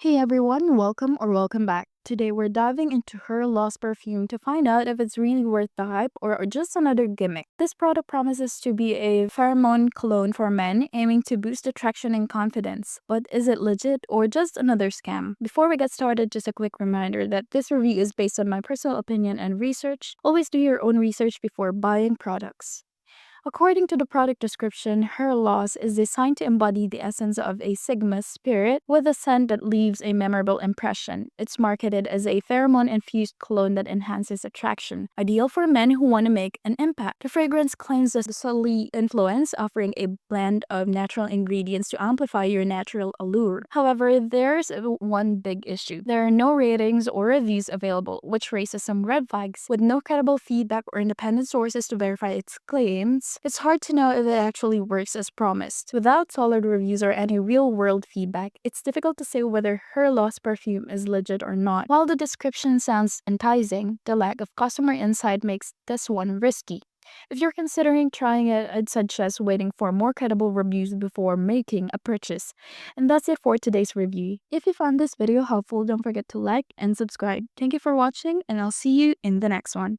Hey everyone, welcome back. Today we're diving into her lost perfume to find out if it's really worth the hype or just another gimmick. This product promises to be a pheromone cologne for men, aiming to boost attraction and confidence. But is it legit or just another scam? Before we get started, just a quick reminder that this review is based on my personal opinion and research. Always do your own research before buying products. According to the product description, her loss is designed to embody the essence of a Sigma spirit with a scent that leaves a memorable impression. It's marketed as a pheromone-infused cologne that enhances attraction, ideal for men who want to make an impact. The fragrance claims the subtly influence, offering a blend of natural ingredients to amplify your natural allure. However, there's one big issue. There are no ratings or reviews available, which raises some red flags. With no credible feedback or independent sources to verify its claims, it's hard to know if it actually works as promised. Without solid reviews or any real-world feedback, it's difficult to say whether her lost perfume is legit or not. While the description sounds enticing, the lack of customer insight makes this one risky. If you're considering trying it, I'd suggest waiting for more credible reviews before making a purchase. And that's it for today's review. If you found this video helpful, don't forget to like and subscribe. Thank you for watching, and I'll see you in the next one.